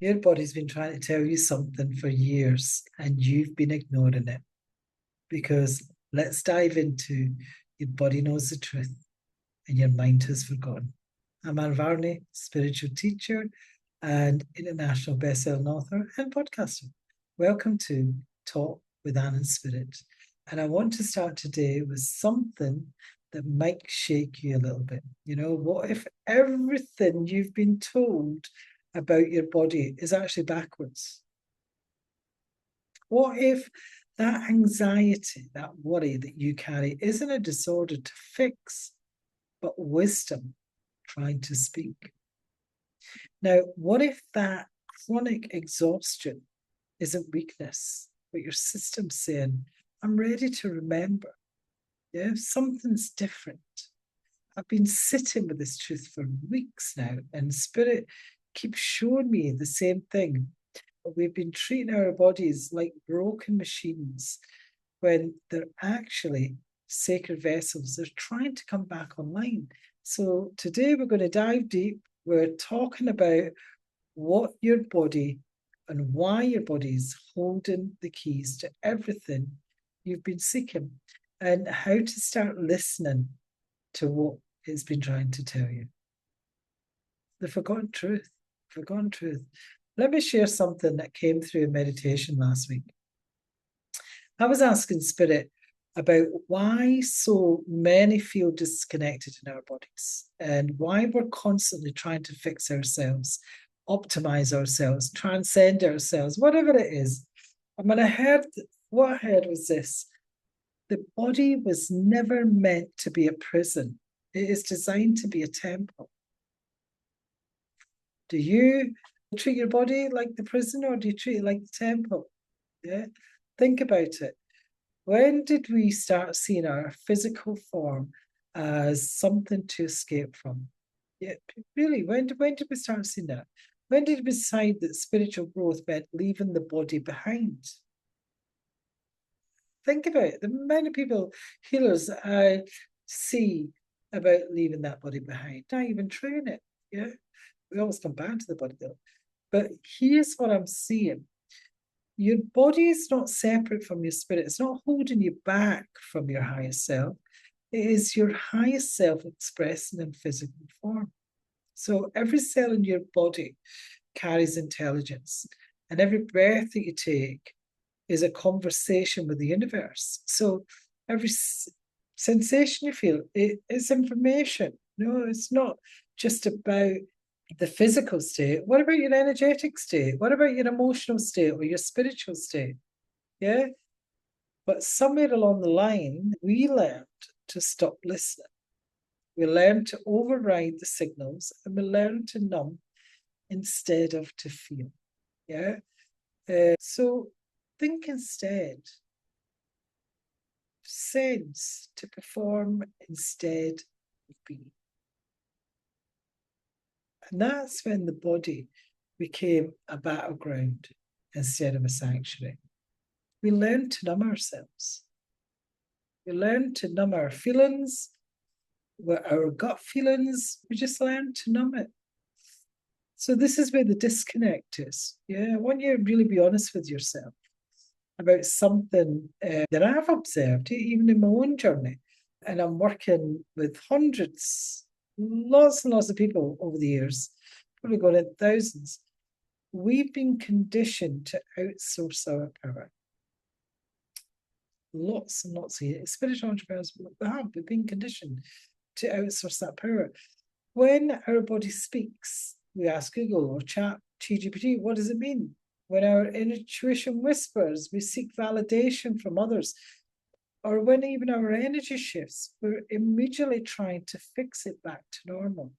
Your body's been trying to tell you something for years and you've been ignoring it. Because let's dive into your body knows the truth and your mind has forgotten. I'm Anne Varney, spiritual teacher and international best-selling author and podcaster. Welcome to Talk with Anne and Spirit. And I want to start today with something that might shake you a little bit. You know, what if everything you've been told about your body is actually backwards? What if that anxiety, that worry that you carry isn't a disorder to fix, but wisdom trying to speak? Now, what if that chronic exhaustion isn't weakness, but your system's saying, I'm ready to remember? Yeah, something's different. I've been sitting with this truth for weeks now, and Spirit keeps showing me the same thing. We've been treating our bodies like broken machines when they're actually sacred vessels. They're trying to come back online. So today we're going to dive deep. We're talking about what your body and why your body is holding the keys to everything you've been seeking and how to start listening to what it's been trying to tell you. The forgotten truth. Forgotten truth. Let me share something that came through in meditation last week. I was asking Spirit about why so many feel disconnected in our bodies and why we're constantly trying to fix ourselves, optimize ourselves, transcend ourselves, whatever it is. And when what I heard was this: the body was never meant to be a prison. It is designed to be a temple. Do you treat your body like the prison or do you treat it like the temple? Yeah. Think about it. When did we start seeing our physical form as something to escape from? Yeah, really, when did we start seeing that? When did we decide that spiritual growth meant leaving the body behind? Think about it. The amount of people, healers, I see about leaving that body behind. Not even train it. Yeah. We always come back to the body though. But here's what I'm seeing. Your body is not separate from your spirit. It's not holding you back from your highest self. It is your highest self expressing in physical form. So every cell in your body carries intelligence, and every breath that you take is a conversation with the universe. So every sensation you feel is information. No, it's not just about the physical state. What about your energetic state? What about your emotional state or your spiritual state? Yeah. But somewhere along the line, we learned to stop listening. We learned to override the signals and we learned to numb instead of to feel. Yeah. So think instead. Sense to perform instead of being. And that's when the body became a battleground instead of a sanctuary. We learned to numb ourselves. We learned to numb our feelings, our gut feelings. We just learned to numb it. So this is where the disconnect is. Yeah, I want you to really be honest with yourself about something that I've observed, even in my own journey. And I'm working with hundreds, lots and lots of people over the years, probably going in thousands. We've been conditioned to outsource our power. Lots and lots of spiritual entrepreneurs have been conditioned to outsource that power. When our body speaks, we ask Google or chat GPT, what does it mean? When our intuition whispers, we seek validation from others. Or when even our energy shifts, we're immediately trying to fix it back to normal.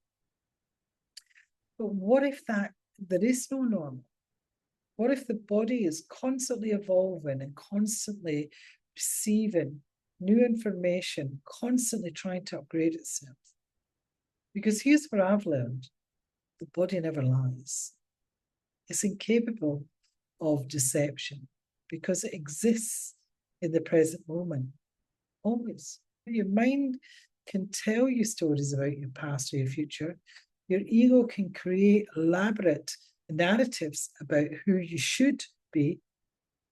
But what if there is no normal? What if the body is constantly evolving and constantly receiving new information, constantly trying to upgrade itself? Because here's what I've learned: the body never lies. It's incapable of deception because it exists in the present moment, always. Your mind can tell you stories about your past or your future. Your ego can create elaborate narratives about who you should be,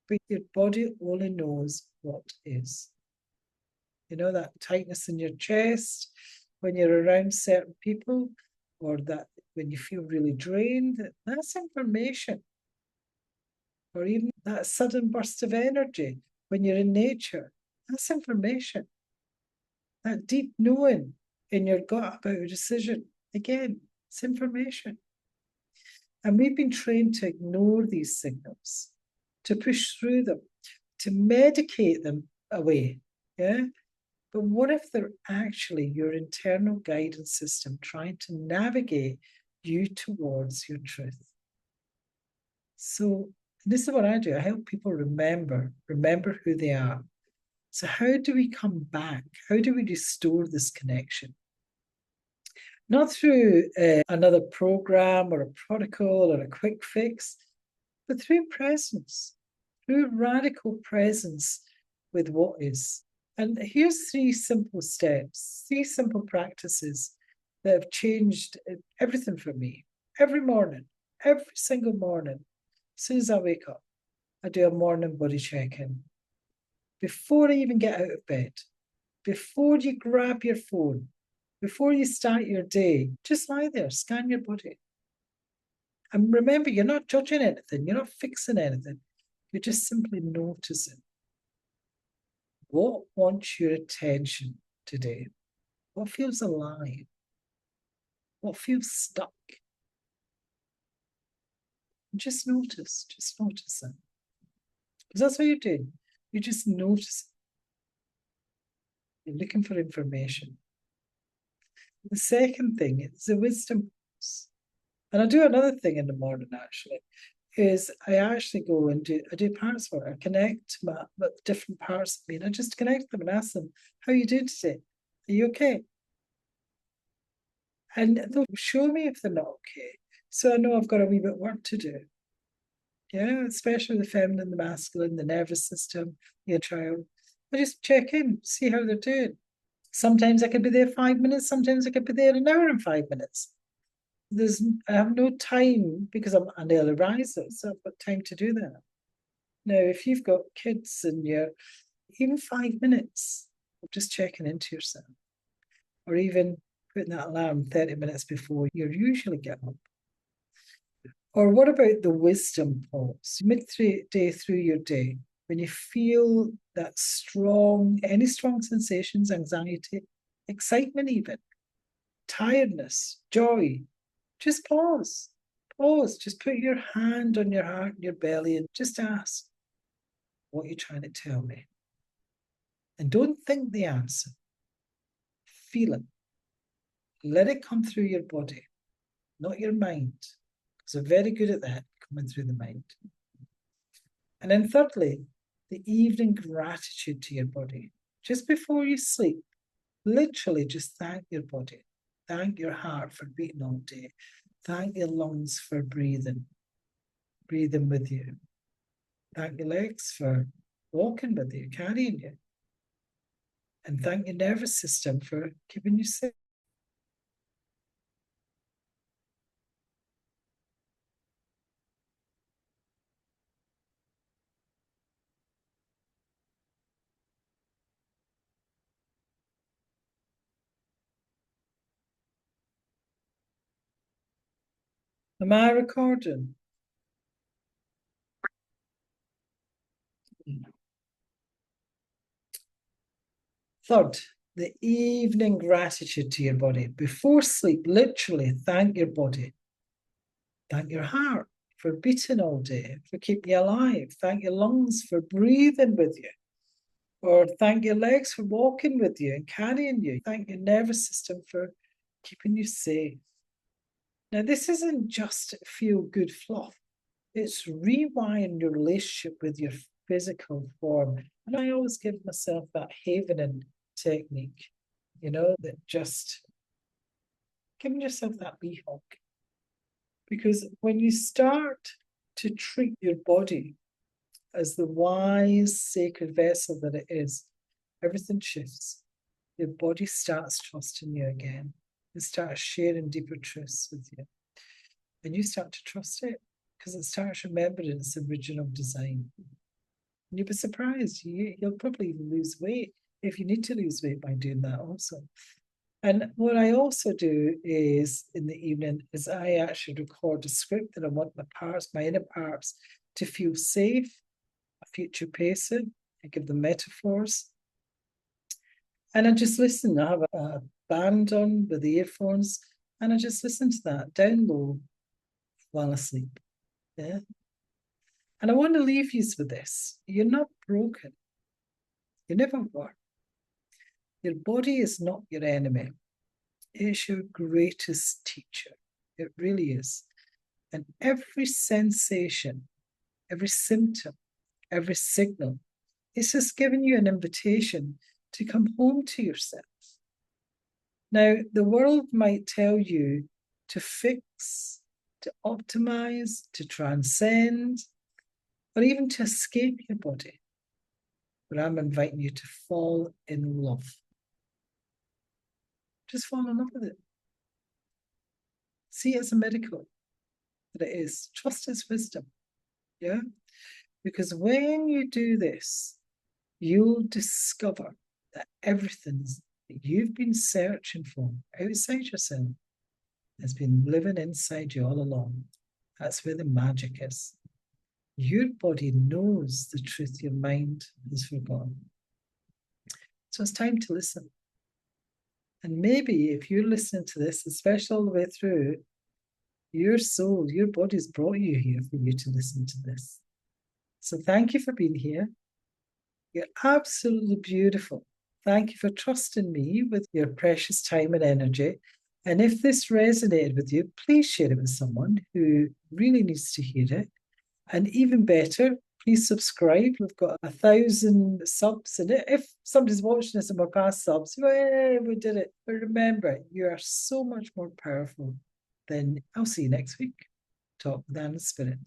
but your body only knows what is. You know, that tightness in your chest when you're around certain people, or that when you feel really drained, that's information. Or even that sudden burst of energy when you're in nature, that's information. That deep knowing in your gut about a decision, again, it's information. And we've been trained to ignore these signals, to push through them, to medicate them away. Yeah. But what if they're actually your internal guidance system trying to navigate you towards your truth? So this is what I do. I help people remember who they are. So how do we come back? How do we restore this connection? Not through another program or a protocol or a quick fix, but through presence, through radical presence with what is. And here's 3 simple steps, 3 simple practices that have changed everything for me. Every morning, every single morning, as soon as I wake up, I do a morning body check-in. Before I even get out of bed, before you grab your phone, before you start your day, just lie there, scan your body. And remember, you're not judging anything, you're not fixing anything, you're just simply noticing. What wants your attention today? What feels alive? What feels stuck? Just notice it. Because that's what you're doing. You just notice it. You're looking for information. The second thing is the wisdom pulse. And I do another thing in the morning, actually, is I actually go and do parts work. I connect with different parts of me, and I just connect them and ask them, how are you doing today? Are you okay? And they'll show me if they're not okay. So I know I've got a wee bit of work to do. Yeah, especially the feminine, the masculine, the nervous system, your child. I just check in, see how they're doing. Sometimes I could be there 5 minutes, sometimes I could be there an hour and 5 minutes. I have no time because I'm an early riser, so I've got time to do that. Now, if you've got kids and you're even 5 minutes of just checking into yourself, or even putting that alarm 30 minutes before you usually get up. Or what about the wisdom pulse? Midday through your day, when you feel that any strong sensations, anxiety, excitement even, tiredness, joy, just pause. Pause. Just put your hand on your heart and your belly and just ask, what are you trying to tell me? And don't think the answer. Feel it. Let it come through your body, not your mind. Because we're very good at that, coming through the mind. And then thirdly, the evening gratitude to your body. Just before you sleep, literally just thank your body. Thank your heart for beating all day. Thank your lungs for breathing with you. Thank your legs for walking with you, carrying you. And thank your nervous system for keeping you safe. Am I recording? Third, the evening gratitude to your body. Before sleep, literally thank your body. Thank your heart for beating all day, for keeping you alive. Thank your lungs for breathing with you. Or thank your legs for walking with you and carrying you. Thank your nervous system for keeping you safe. Now, this isn't just feel-good fluff. It's rewiring your relationship with your physical form. And I always give myself that havening technique, that just giving yourself that wee hug. Because when you start to treat your body as the wise, sacred vessel that it is, everything shifts. Your body starts trusting you again. It starts sharing deeper truths with you. And you start to trust it. because it starts remembering its original design. And you'll be surprised. You'll probably even lose weight if you need to lose weight by doing that also. And what I also do is in the evening is I actually record a script that I want my inner parts, to feel safe, future pacing. I give them metaphors. And I just listen. I have a band on with the earphones, and I just listen to that down low while I sleep. Yeah. And I want to leave you with this. You're not broken. You never were. Your body is not your enemy. It's your greatest teacher. It really is. And every sensation, every symptom, every signal, it's just giving you an invitation to come home to yourself. Now, the world might tell you to fix, to optimize, to transcend, or even to escape your body. But I'm inviting you to fall in love. Just fall in love with it. See it as a miracle that it is. Trust its wisdom. Yeah? Because when you do this, you'll discover that everything that you've been searching for outside yourself has been living inside you all along. That's where the magic is. Your body knows the truth your mind has forgotten. So it's time to listen. And maybe if you're listening to this, especially all the way through, your soul, your body's brought you here for you to listen to this. So thank you for being here. You're absolutely beautiful. Thank you for trusting me with your precious time and energy. And if this resonated with you, please share it with someone who really needs to hear it. And even better, please subscribe. We've got 1,000 subs. And if somebody's watching this and we're past subs, well, we did it. But remember, you are so much more powerful than I'll see you next week. Talk with Anna Spirit.